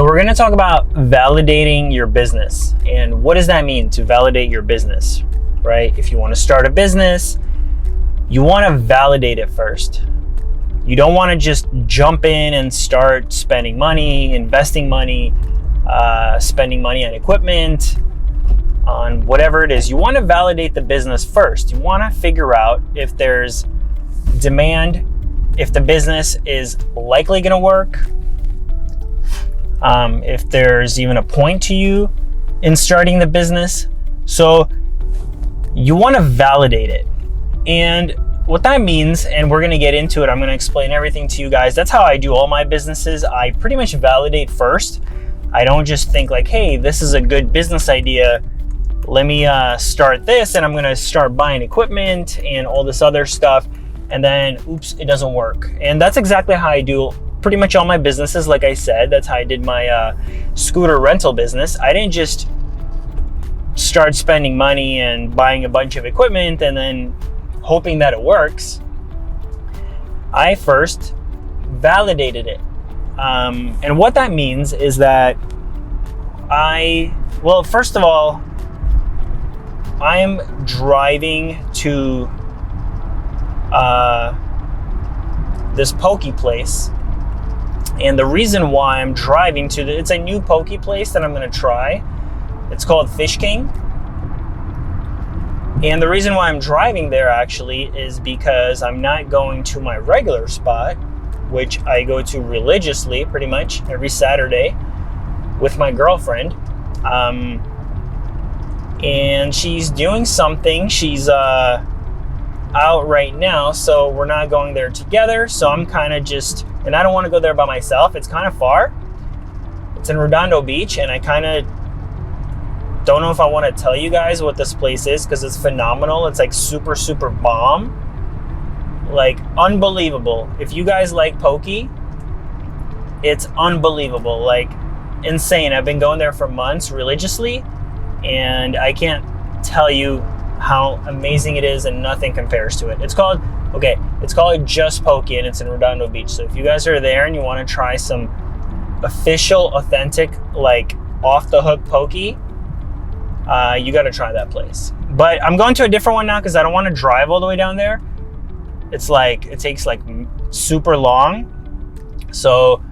So we're going to talk about validating your business. And what does that mean to validate your business, right? If you want to start a business, you want to validate it first. You don't want to just jump in and start spending money, investing money, spending money on equipment, on whatever it is. You want to validate the business first. You want to figure out if there's demand, if the business is likely going to work, if there's even a point to you in starting the business. So you want to validate it. And what that means, and we're going to get into it, I'm going to explain everything to you guys. That's how I do all my businesses. I pretty much validate first. I don't just think like, hey, this is a good business idea. Let me start this, and I'm going to start buying equipment and all this other stuff. And then, oops, it doesn't work. And that's exactly how I do pretty much all my businesses. Like I said, that's how I did my scooter rental business. I didn't just start spending money and buying a bunch of equipment and then hoping that it works. I first validated it. And what that means is that first of all, I'm driving to this poke place. And the reason why I'm driving to it's a new poke place that I'm going to try. It's called Fish King. And the reason why I'm driving there actually is because I'm not going to my regular spot, which I go to religiously pretty much every Saturday with my girlfriend. And she's doing something. She's out right now, so we're not going there together. So I'm kind of and I don't want to go there by myself. It's kind of far. It's in Redondo Beach, and I kind of don't know if I want to tell you guys what this place is because it's phenomenal. It's like super, super bomb. Like unbelievable. If you guys like poke, it's unbelievable. Like insane. I've been going there for months religiously, and I can't tell you how amazing it is, and nothing compares to it. It's called Just Poke, and it's in Redondo Beach. So if you guys are there and you want to try some official, authentic, like off the hook poke, you got to try that place. But I'm going to a different one now because I don't want to drive all the way down there. It's like, it takes like super long. So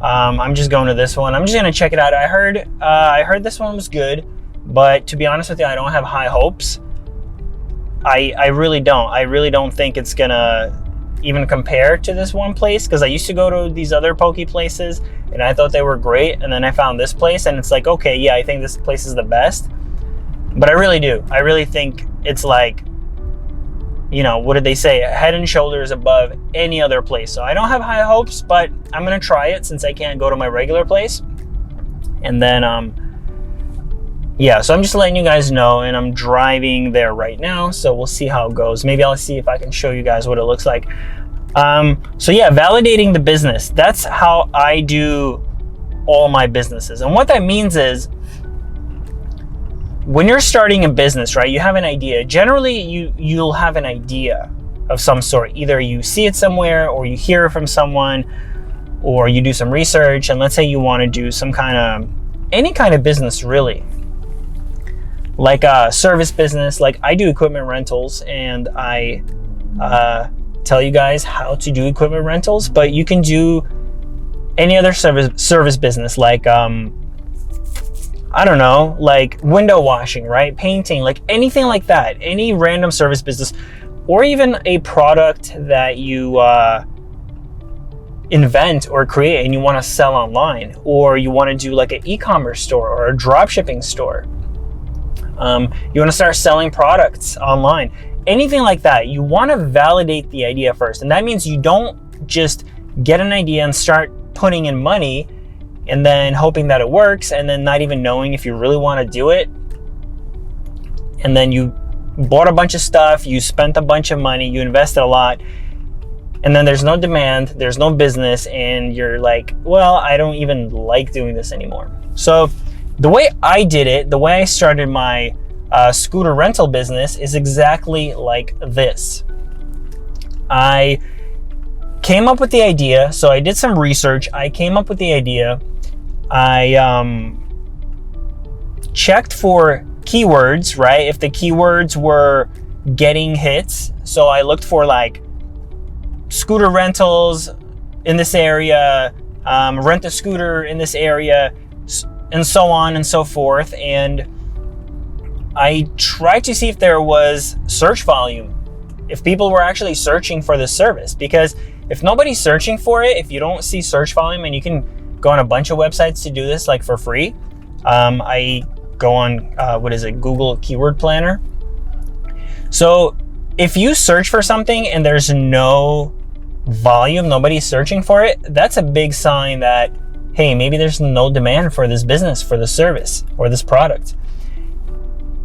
I'm just going to this one. I'm just going to check it out. I heard this one was good, but to be honest with you, I don't have high hopes. I really don't. I really don't think it's gonna even compare to this one place, because I used to go to these other poke places and I thought they were great, and then I found this place and it's like, okay, yeah, I think this place is the best. But I really do. I really think it's like, you know, what did they say? Head and shoulders above any other place. So I don't have high hopes, but I'm gonna try it since I can't go to my regular place. And then yeah, so I'm just letting you guys know, and I'm driving there right now, so we'll see how it goes. Maybe I'll see if I can show you guys what it looks like. So yeah, validating the business. That's how I do all my businesses. And what that means is, when you're starting a business, right, you have an idea. Generally, you'll have an idea of some sort. Either you see it somewhere, or you hear it from someone, or you do some research. And let's say you want to do any kind of business, really. Like a service business, like I do equipment rentals, and I tell you guys how to do equipment rentals, but you can do any other service business, like I don't know, like window washing, right? Painting, like anything like that, any random service business, or even a product that you invent or create and you want to sell online, or you want to do like an e-commerce store or a drop shipping store. You want to start selling products online, anything like that. You want to validate the idea first. And that means you don't just get an idea and start putting in money and then hoping that it works, and then not even knowing if you really want to do it. And then you bought a bunch of stuff, you spent a bunch of money, you invested a lot, and then there's no demand, there's no business, and you're like, well, I don't even like doing this anymore. So the way I did it, the way I started my scooter rental business is exactly like this. I came up with the idea, so I did some research. I came up with the idea I checked for keywords, right? If the keywords were getting hits. So I looked for like scooter rentals in this area, rent a scooter in this area, and so on and so forth. And I tried to see if there was search volume, if people were actually searching for this service. Because if nobody's searching for it, if you don't see search volume, and you can go on a bunch of websites to do this like for free. I go on, Google Keyword Planner. So if you search for something and there's no volume, nobody's searching for it, that's a big sign that, hey, maybe there's no demand for this business, for this service, or this product.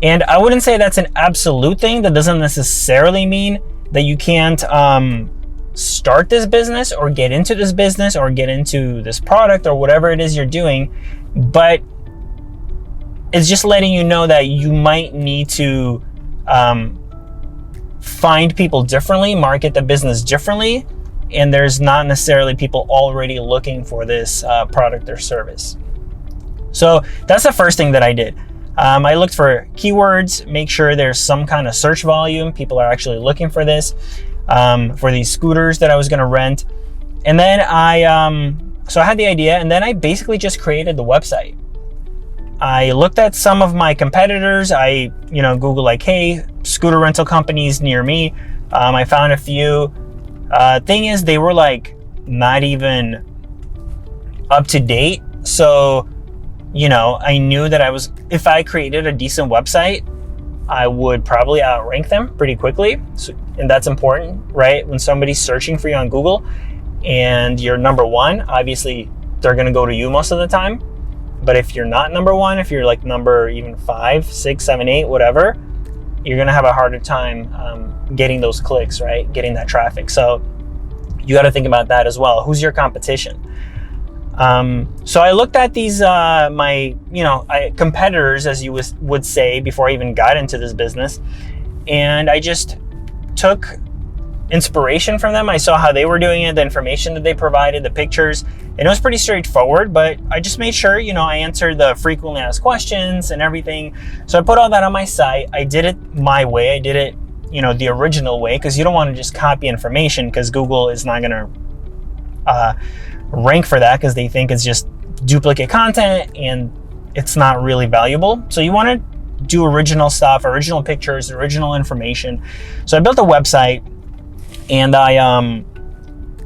And I wouldn't say that's an absolute thing. That doesn't necessarily mean that you can't start this business or get into this business or get into this product or whatever it is you're doing. But it's just letting you know that you might need to find people differently, market the business differently, and there's not necessarily people already looking for this product or service. So that's the first thing that I did. I looked for keywords, make sure there's some kind of search volume. People are actually looking for this, for these scooters that I was going to rent. And then I had the idea, and then I basically just created the website. I looked at some of my competitors. I, Googled like, hey, scooter rental companies near me. I found a few. Thing is, they were like not even up to date. So, I knew that if I created a decent website, I would probably outrank them pretty quickly. So, and that's important, right? When somebody's searching for you on Google and you're number one, obviously they're going to go to you most of the time. But if you're not number one, if you're like number even 5, 6, 7, 8, whatever, you're going to have a harder time getting those clicks, right? Getting that traffic. So you got to think about that as well. Who's your competition? So I looked at these, my competitors, as you would say, before I even got into this business. And I just took inspiration from them. I saw how they were doing it, the information that they provided, the pictures, and it was pretty straightforward, but I just made sure, I answered the frequently asked questions and everything. So I put all that on my site. I did it my way. I did it, the original way, because you don't want to just copy information, because Google is not going to rank for that, because they think it's just duplicate content and it's not really valuable. So you want to do original stuff, original pictures, original information. So I built a website, and I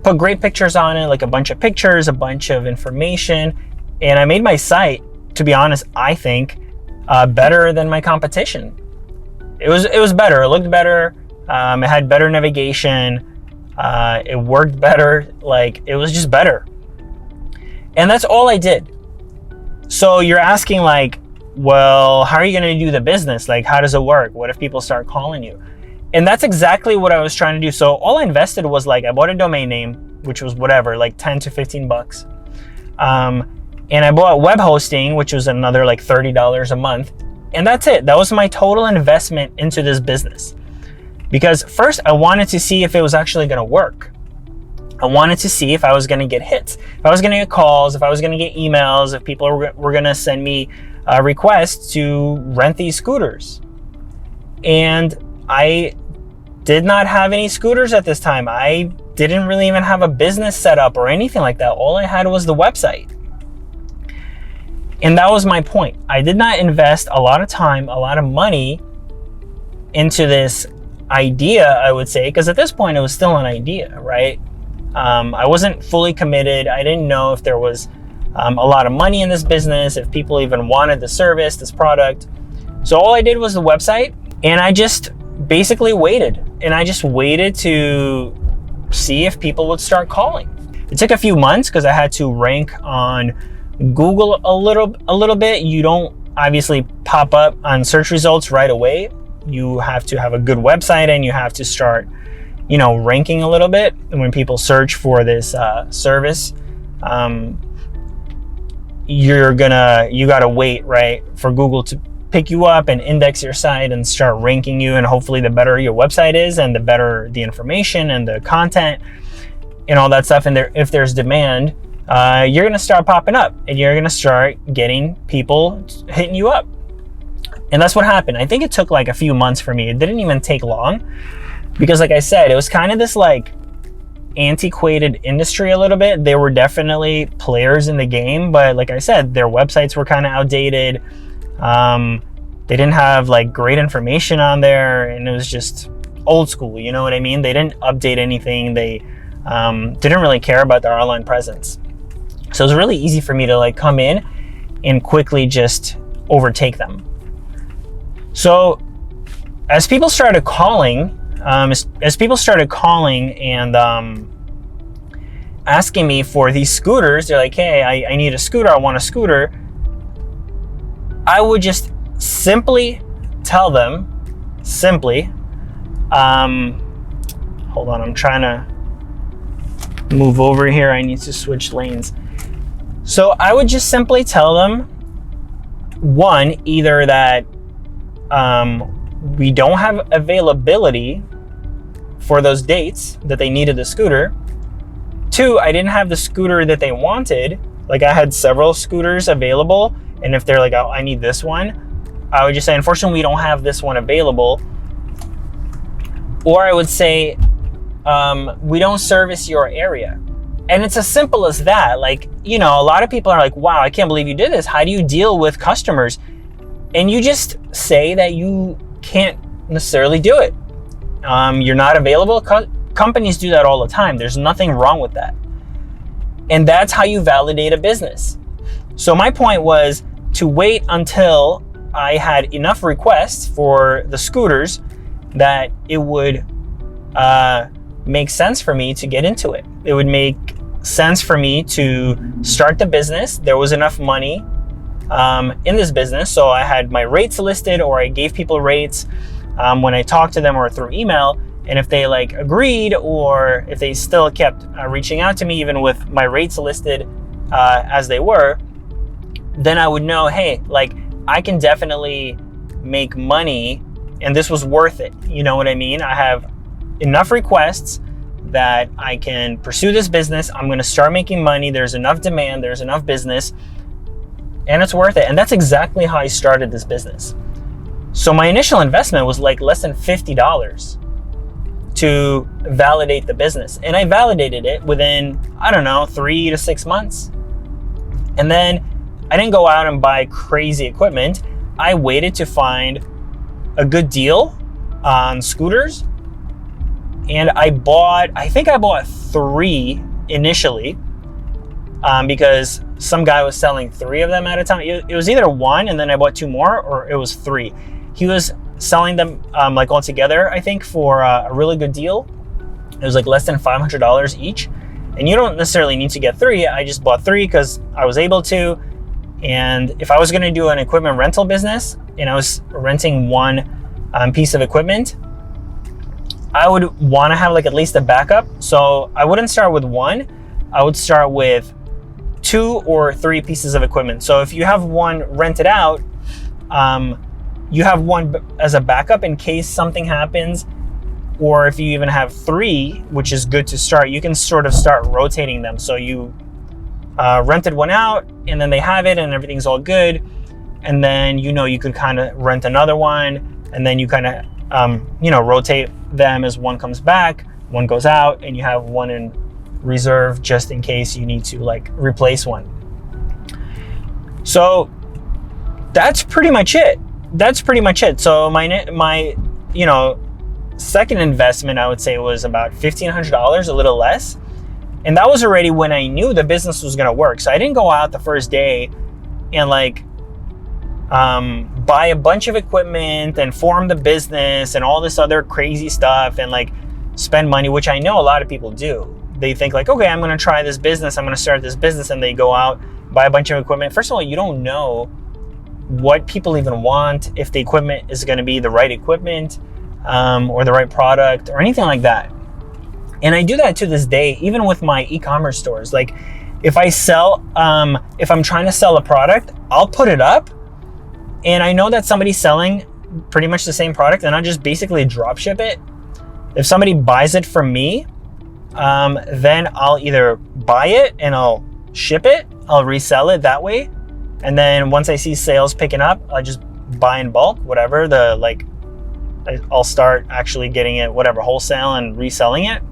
put great pictures on it, like a bunch of pictures, a bunch of information, and I made my site, to be honest, I think better than my competition. It was better. It looked better. It had better navigation. It worked better. Like, it was just better. And that's all I did. So you're asking like, well, how are you going to do the business? Like, how does it work? What if people start calling you? And that's exactly what I was trying to do. So all I invested was like, I bought a domain name, which was whatever, like 10 to 15 bucks. And I bought web hosting, which was another like $30 a month. And that's it. That was my total investment into this business. Because first I wanted to see if it was actually going to work. I wanted to see if I was going to get hits, if I was going to get calls, if I was going to get emails, if people were going to send me requests to rent these scooters. And I did not have any scooters at this time. I didn't really even have a business set up or anything like that. All I had was the website. And that was my point. I did not invest a lot of time, a lot of money into this idea, I would say, because at this point it was still an idea, right? I wasn't fully committed. I didn't know if there was a lot of money in this business, if people even wanted the service, this product. So all I did was the website, and I just basically waited. And I just waited to see if people would start calling. It took a few months because I had to rank on Google a little bit. You don't obviously pop up on search results right away. You have to have a good website, and you have to start, ranking a little bit. And when people search for this service, you gotta wait, right, for Google to pick you up and index your site and start ranking you. And hopefully the better your website is, and the better the information and the content and all that stuff, and if there's demand, you're going to start popping up and you're going to start getting people hitting you up. And that's what happened. I think it took like a few months for me. It didn't even take long because, like I said, it was kind of this like antiquated industry a little bit. There were definitely players in the game, but like I said, their websites were kind of outdated. They didn't have like great information on there, and it was just old school, you know what I mean? They didn't update anything. They didn't really care about their online presence. So it was really easy for me to like come in and quickly just overtake them. So as people started calling, and asking me for these scooters, they're like, hey, I need a scooter, I want a scooter. I would just simply tell them, hold on, I'm trying to move over here. I need to switch lanes. So I would just simply tell them, one, either that we don't have availability for those dates that they needed the scooter. Two, I didn't have the scooter that they wanted. Like I had several scooters available, and if they're like, oh, I need this one, I would just say, unfortunately, we don't have this one available. Or I would say, we don't service your area. And it's as simple as that. Like, you know, a lot of people are like, wow, I can't believe you did this. How do you deal with customers? And you just say that you can't necessarily do it. You're not available. Companies do that all the time. There's nothing wrong with that. And that's how you validate a business. So my point was to wait until I had enough requests for the scooters that it would make sense for me to get into it. It would make sense for me to start the business. There was enough money in this business, so I had my rates listed, or I gave people rates when I talked to them or through email. And if they like agreed, or if they still kept reaching out to me even with my rates listed as they were, then I would know, hey, like I can definitely make money and this was worth it. You know what I mean? I have enough requests that I can pursue this business. I'm going to start making money. There's enough demand, there's enough business, and it's worth it. And that's exactly how I started this business. So my initial investment was like less than $50 to validate the business. And I validated it within, I don't know, 3 to 6 months. And then I didn't go out and buy crazy equipment. I waited to find a good deal on scooters. And I think I bought 3 initially because some guy was selling 3 of them at a time. It was either 1 and then I bought 2 more, or it was 3. He was selling them like all together, I think, for a really good deal. It was like less than $500 each. And you don't necessarily need to get 3. I just bought 3 because I was able to. And if I was going to do an equipment rental business and I was renting 1 piece of equipment, I would want to have like at least a backup. So I wouldn't start with 1. I would start with 2 or 3 pieces of equipment. So if you have 1 rented out, you have 1 as a backup in case something happens. Or if you even have 3, which is good to start, you can sort of start rotating them. So you rented 1 out and then they have it and everything's all good. And then, you know, you could kind of rent another one and then you kind of, rotate them as 1 comes back, 1 goes out, and you have 1 in reserve just in case you need to like replace 1. So that's pretty much it. So my second investment, I would say, was about $1,500, a little less. And that was already when I knew the business was going to work. So I didn't go out the first day and like buy a bunch of equipment and form the business and all this other crazy stuff and like spend money, which I know a lot of people do. They think like, okay, I'm going to try this business. I'm going to start this business. And they go out, buy a bunch of equipment. First of all, you don't know what people even want, if the equipment is going to be the right equipment or the right product or anything like that. And I do that to this day, even with my e-commerce stores. Like if I sell, if I'm trying to sell a product, I'll put it up and I know that somebody's selling pretty much the same product and I'll just basically drop ship it. If somebody buys it from me, then I'll either buy it and I'll ship it, I'll resell it that way. And then once I see sales picking up, I just buy in bulk, whatever I'll start actually getting it, whatever, wholesale and reselling it.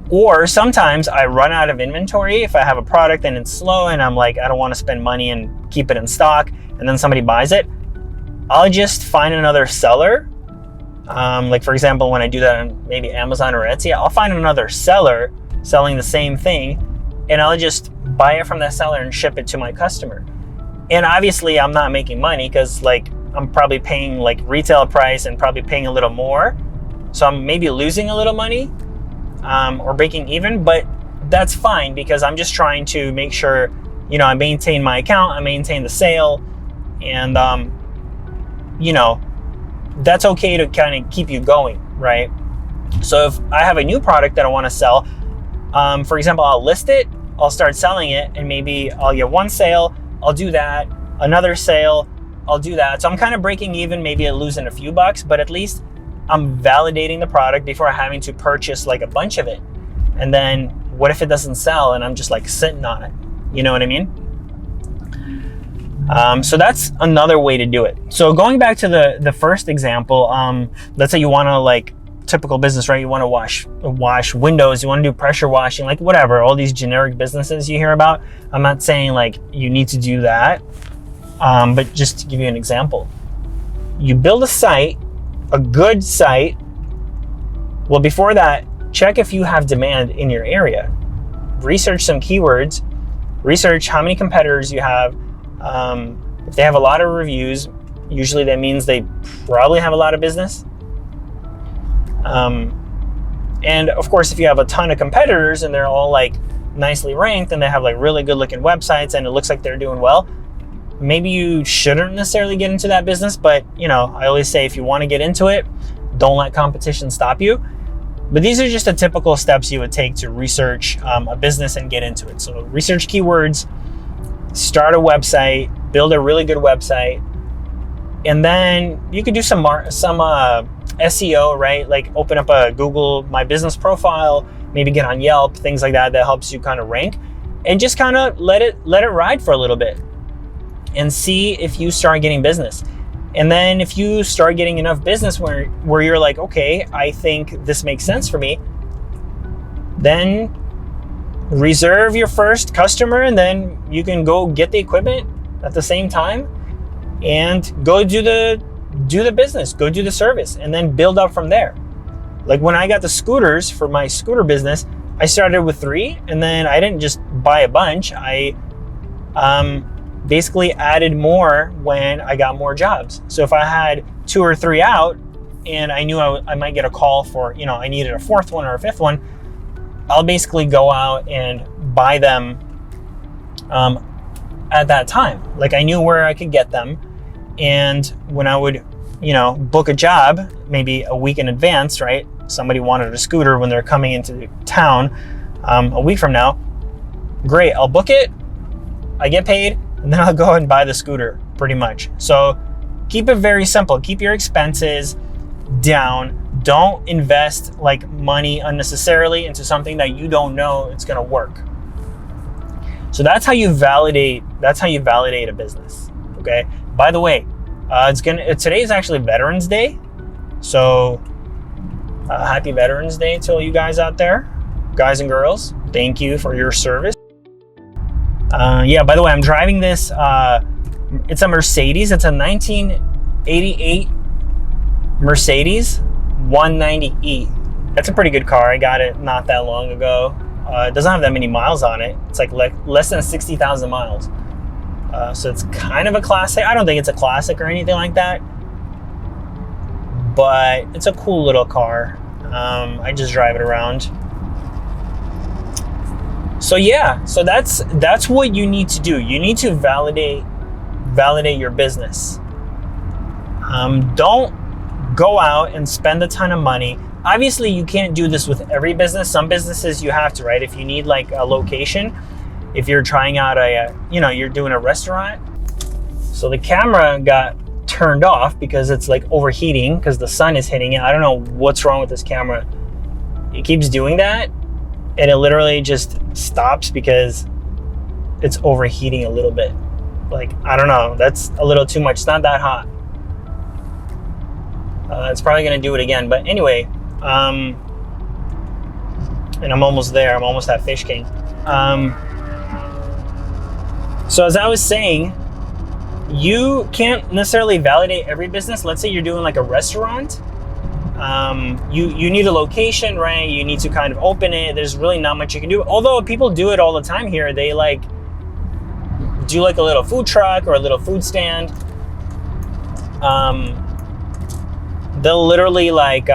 Or sometimes I run out of inventory. If I have a product and it's slow and I'm like, I don't want to spend money and keep it in stock, and then somebody buys it, I'll just find another seller. Like for example, when I do that on maybe Amazon or Etsy, I'll find another seller selling the same thing, and I'll just buy it from that seller and ship it to my customer. And obviously I'm not making money because like I'm probably paying like retail price and probably paying a little more. So I'm maybe losing a little money or breaking even, but that's fine because I'm just trying to make sure, you know, I maintain my account, I maintain the sale, and you know, that's okay to kind of keep you going, right? So if I have a new product that I want to sell, for example, I'll list it, I'll start selling it, and maybe I'll get one sale, I'll do that, another sale, I'll do that. So I'm kind of breaking even, maybe losing a few bucks, but at least I'm validating the product before having to purchase like a bunch of it. And then what if it doesn't sell and I'm just like sitting on it? You know what I mean? So that's another way to do it. So going back to the first example, let's say you want to, like, typical business, right? You want to wash windows, you want to do pressure washing, like whatever, all these generic businesses you hear about. I'm not saying like you need to do that, but just to give you an example, you build a site, a good site. Well, before that, check if you have demand in your area. Research some keywords, research how many competitors you have. If they have a lot of reviews, usually that means they probably have a lot of business. And of course, if you have a ton of competitors and they're all like nicely ranked and they have like really good looking websites and it looks like they're doing well, maybe you shouldn't necessarily get into that business. But you know, I always say if you want to get into it, don't let competition stop you. But these are just the typical steps you would take to research a business and get into it. So research keywords, start a website, build a really good website, and then you could do some SEO, right? Like open up a Google My Business profile, maybe get on Yelp, things like that. That helps you kind of rank, and just kind of let it ride for a little bit and see if you start getting business. And then if you start getting enough business where you're like, okay, I think this makes sense for me, then reserve your first customer, and then you can go get the equipment at the same time and go do the business, go do the service, and then build up from there. Like when I got the scooters for my scooter business, I started with 3, and then I didn't just buy a bunch. I basically added more when I got more jobs. So if I had 2 or 3 out and I knew I might get a call for, you know, I needed a 4th one or a 5th one, I'll basically go out and buy them at that time. Like I knew where I could get them. And when I would, you know, book a job, maybe a week in advance, right? Somebody wanted a scooter when they're coming into town a week from now. Great, I'll book it, I get paid, and then I'll go and buy the scooter pretty much. So keep it very simple. Keep your expenses down. Don't invest like money unnecessarily into something that you don't know it's going to work. So that's how you validate a business. Okay. By the way, today is actually Veterans Day. So happy Veterans Day to all you guys out there, guys and girls. Thank you for your service. Yeah, by the way, I'm driving this. It's a Mercedes. It's a 1988 Mercedes 190E. That's a pretty good car. I got it not that long ago. It doesn't have that many miles on it. It's like less than 60,000 miles. So it's kind of a classic. I don't think it's a classic or anything like that, but it's a cool little car. I just drive it around. So yeah, so that's what you need to do. You need to validate your business. Don't go out and spend a ton of money. Obviously, you can't do this with every business. Some businesses you have to, right? If you need like a location, if you're trying out you're doing a restaurant. So the camera got turned off because it's like overheating because the sun is hitting it. I don't know what's wrong with this camera. It keeps doing that. and it literally just stops because it's overheating a little bit. Like, I don't know, that's a little too much. It's not that hot. It's probably gonna do it again, but anyway, and I'm almost there. I'm almost at Fish King. So as I was saying, you can't necessarily validate every business. Let's say you're doing like a restaurant. You need a location, right? You need to kind of open it. There's really not much you can do. Although people do it all the time here. They like do like a little food truck or a little food stand. They'll literally like,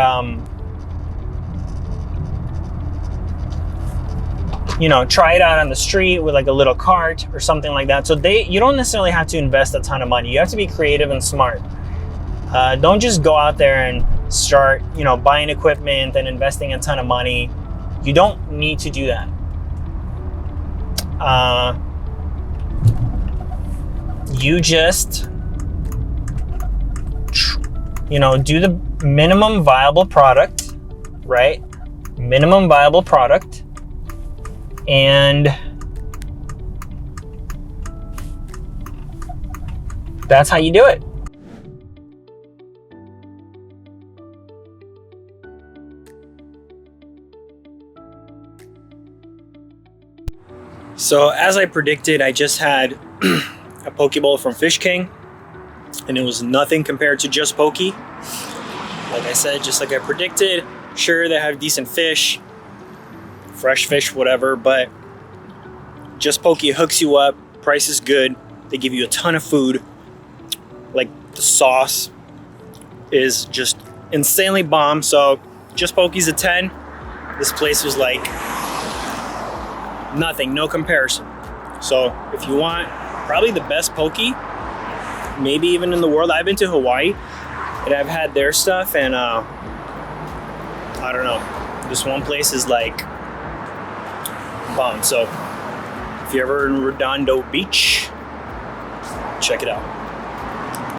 you know, try it out on the street with like a little cart or something like that. So you don't necessarily have to invest a ton of money. You have to be creative and smart. Don't just go out there and start, you know, buying equipment and investing a ton of money. You don't need to do that. You just, you know, do the minimum viable product, right? Minimum viable product. And that's how you do it. So as I predicted, I just had a poke bowl from Fish King, and it was nothing compared to Just Poke. Like I said, just like I predicted, sure, they have decent fish, fresh fish, whatever, but Just Poke hooks you up. Price is good. They give you a ton of food. Like, the sauce is just insanely bomb. So Just Poke's a 10. This place was like nothing, no comparison. So if you want probably the best poke, maybe even in the world, I've been to Hawaii and I've had their stuff, and I don't know, this one place is like bomb. So if you're ever in Redondo Beach, check it out.